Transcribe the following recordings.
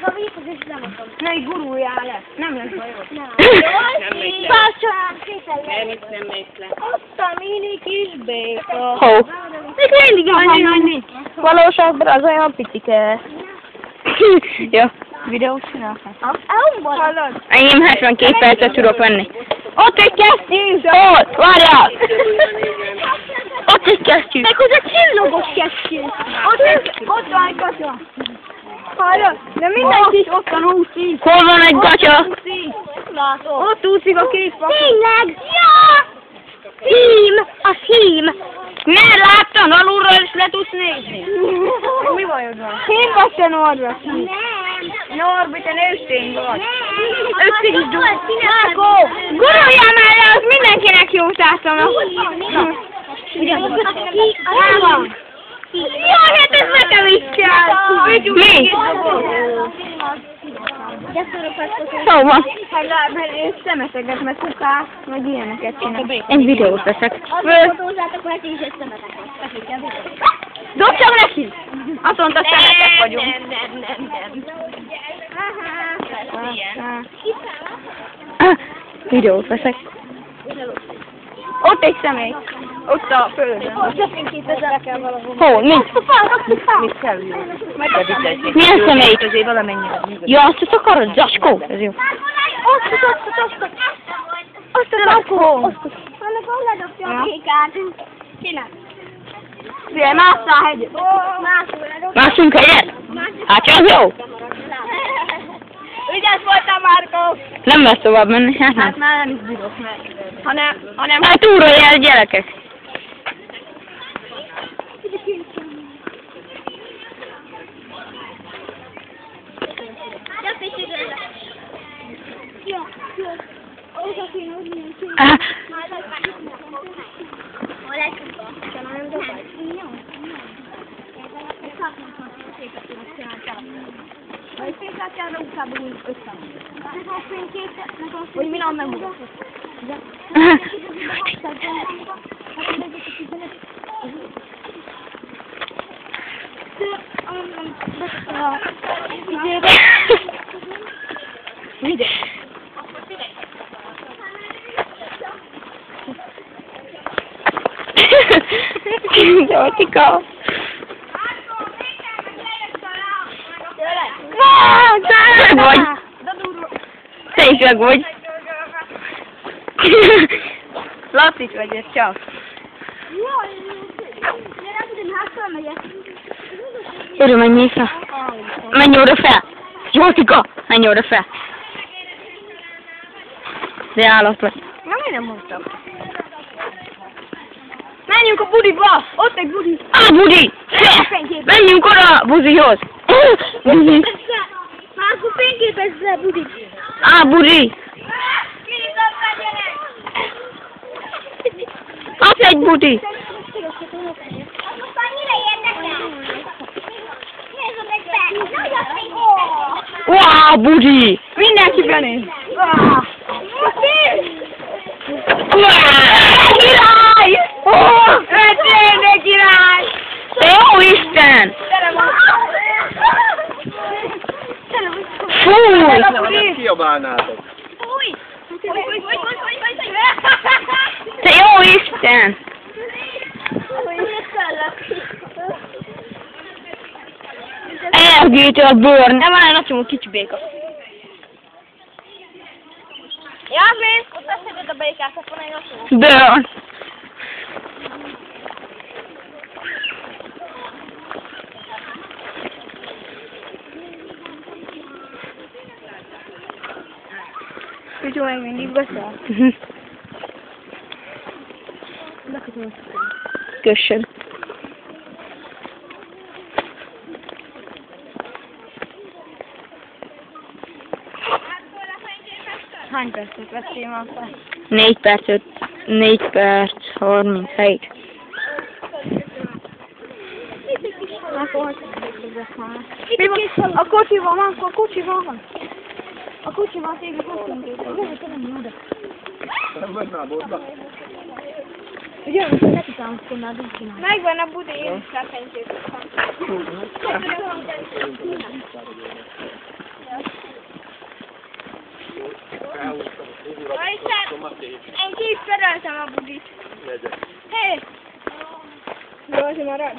a vízhez és lemosom. Ne így guruljál le, nem lesz bajod. Nem. Nem megy le. Tartsam, szépen Nem megy le. Azt a mini kis béka. Hó. Még mindig annyi. Valóságban az olyan picike. Jó, videót csinálhatsz. Hallod? Enyém 72 percet tudok venni. Ott egy kesztyű! Ott! Várjál! Ott egy kesztyű! Meg az a csillogos kesztyű. Ott van egy gatya. Hallod? De mindenki ott van úszik. Hol van egy gatya? Látom. Ott úszik a két fakó. Tényleg? Ja! Hím! Az hím! Miért láttam? Alulról is le tudsz nézni. Mi bajod van? Én vagy te Norbi? Nem! Norbi, te nőstény vagy. Nem! Össze is dugod. Mákó! Guruljál már le, az mindenkinek jó társadalom. Van! Jaj, hát ez nekem is kell. Mi? Szóval. Mert én szemeteget, mert kukás, meg ilyeneket csinál. Egy videót veszek. Azért fotózzátok, mert ti is egy szemetek vagy. Dobjam neki! Azt mondta, szemetek vagyunk. Nem. Videót veszek. Ott egy személy. Ott a földön. Most a fényképezzel kell valahol. Hol? Mi? Mit kell jól? Milyen személy? Azért valamennyire működik. Ja, azt akarod? Zacskó? Ez jó. Azt a lakó. Annak hol ledobja a kékát? Csinál. Figyelj, másszál a hegyet. Máshol ledobja. Mászunk egyet? Hát az jó. Ügyes voltál, Márkó! Nem lesz tovább menni, hát nem. Hát már nem is bírok meg. Hanem Hát úrra jel, gyerekek. Ah, hogy mi nem mondom. Ide. Zotika. Meg vagy. Te is meg vagy. Laci vagy, ez csak. Gyere, menj észre. Menj oda fel. Zotika, menj oda fel. De állat vagy. Na, mi nem mondtam? Menjünk a budiba! Ott egy budi! Ah, budi! Menjünk oda a buzihoz. Buzi. Márkó, fényképezzel, budi! Ah, budi! Az egy budi! Most annyira érdekel! Nézzük meg be! Nagy a fény! Wow, budi! Mindenki benéz! Király! Ötlének király! Te jó Isten! Fúj! Kiabálnátok. Fúj! Te jó Isten! Elgéte a bőr, nem van egy nagyon kicsi béka. Jászmin! Ott összedőd a békát, akkor egy nasó. Bőr. Kutyó meg mindig beszél. Köszön. Hány percet vettél már fel? 4 perc 37. Mi van? A kocsiban van, a kocsiban van. A kocsiban téged hozzunk őket. Nem vagy már boltba? Ugye, hogy ne kitámaszkodnád, úgy csinálni. Megvan a budi, én is ráfenyítésem. Én kiszereltem a budit. Hé! Jó, marad.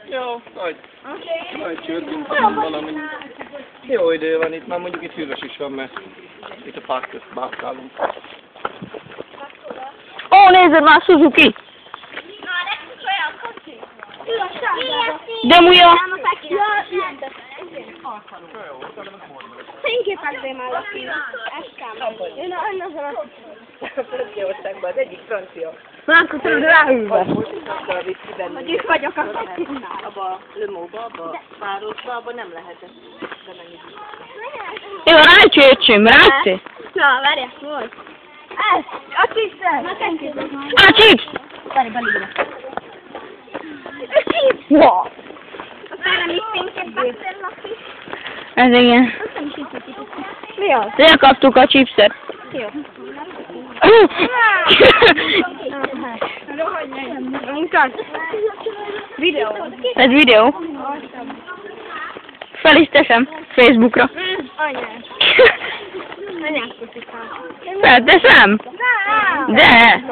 Jó, majd csörgünk valami. Jó idő van itt, már mondjuk itt hűvös is van, mert itt a park közt bászkálunk. Ó, nézd már, Suzuki! Na, nekünk olyan kocsi. De múlja! Fényképekben már lesz így. Én azon a... Franciaországban az egyik francia. Már tudod ráhűlve. Hogy itt vagyok a fesztivnál. Abba a Lemóba, abba a városba, abba nem lehetett bemenni. Jó, rájtsi, öcsém, rájtsi! Na, várjál, volt. Ez, a csípszer. Na, fényképek már. A chips! Várj, belőle. Wow. Aztán is fényképek is. Ez igen. Aztán is így. Mi az? Elkaptuk a chipset. Jó. Mutasd. Videó. Ez videó. Fel is teszem Facebookra. Anyám. Anyám kutikám. Felteszem? De.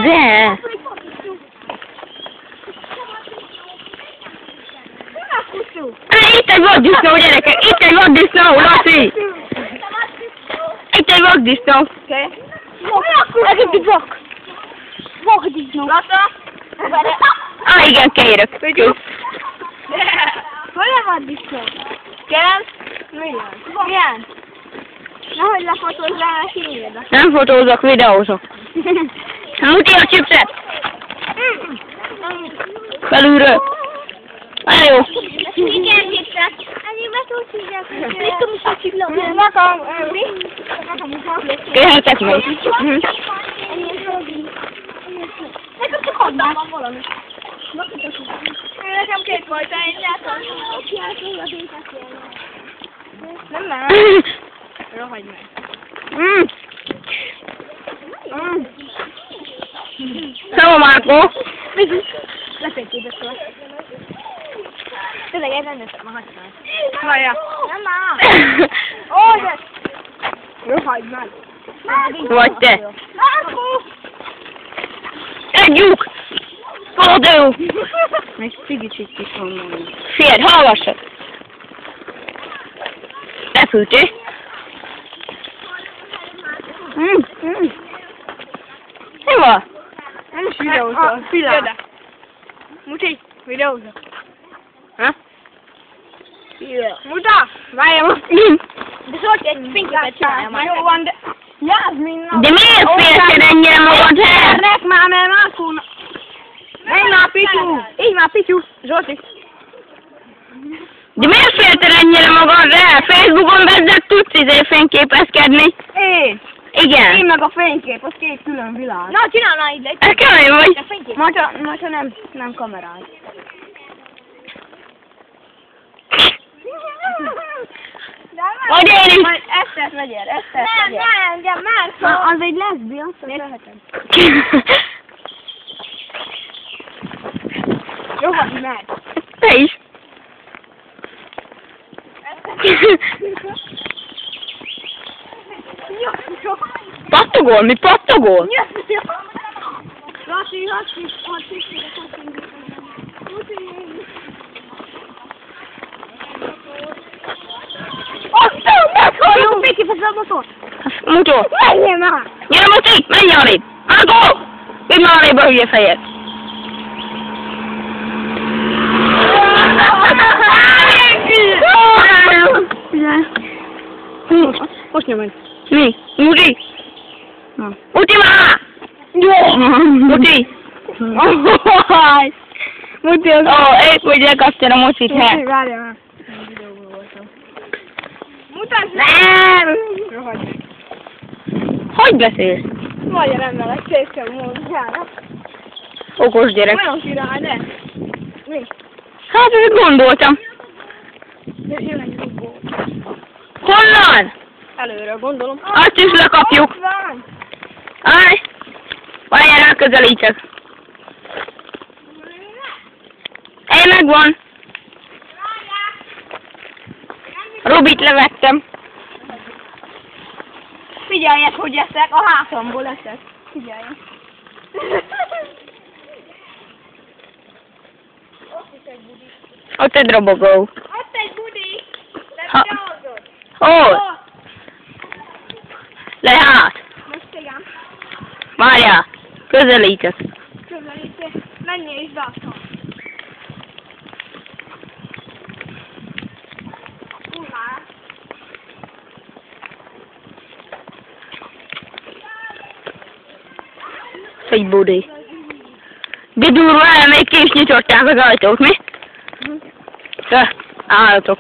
De. Itt egy vaddisznó, gyerekek! Itt egy vaddisznó, Laci! Itt egy vaddisznó! Ez itt egy vak. Vakdisznó. Lata. Igen, kérek. Hol a vaddisznó? Kell? Milyen? Nehogy lefotózz rá, mert kinyíled. Nem fotózok, videózok. Muti a chipset! Felülről. Jó. Igen, Gipset. Ennyi betúszítsák. Mit is a csiklom? Kérhetek még. Nekem csak adnám van valami. Nekem két volt, én látom. Nem. Rohagy meg. Szava, Márkó. Lefényképet szóval. Tényleg egy rendesen ma használ. Várjál. Nem már. Ó, de... Rohagy meg. Vagy te. Márkó! Egy lyuk. Fordul. Még cigicsit is van mondani. Figyelj, hallgassad. Lefűtés. Mi van? Nem is videózol. Jöjjön. Muti, videózol. Ha? Muta! Várjál most. De szóval egy fényképet csinálja már. Jó van, de... Jászmin, De miért félted ennyire magad el? Gyernek már, mert Márkónak... Menj már, Pityú! Így már, Pityú! Zsolti! De miért félted ennyire magad el? Facebookon bezzeg tudsz fényképezkedni? Én! Igen. Én meg a fénykép, az két külön világ. Na, csinálna így egy Ez kemény vagy. fénykép. Majd ha nem kameráz. Vagy én is. Majd Eszter megyél, Eszter megyél. Nem, de Márkó. Az egy leszbi, azt lehetem. Rohagy meg! Te is. Pattogol, mi pattogol? Laci, Aztán meghajunk! fényképezz a motor! Mutyó! Menjél már! Gyere, Muti! Menj arrébb! Márkó! Vidd már arrébb a hülye fejed! Most nyomod. Mi? Muti! Muti már! Jó! Muti! Muti az... Ó, épp úgy lekaptad a mocit, he? Várjál már. Videóban voltam. Mutasd! Nem! Rohagy meg. Hogy beszélsz? Magyar emelek, szépen mondjának. Okos gyerek. Olyan király, de... Mi? Hát, ezt gondoltam. Jön egy rúgó. Honnan? Előről gondolom. Azt is lekapjuk. Ott van! Állj! Várjál, elközelítsek. Megvan. Robit levettem. Figyeljet, hogy eszek, a hátamból eszek. Figyeljen. Ott egy robogó. Ott egy budi. Ha. Nem dolgod. Hol? Lehet. Most igen. Várjál. Közelítesz. Közelítő. Menjél is be aztán. Ullá. Egy budi. De durva, még ki is nyitották az ajtót, mi? Állatok.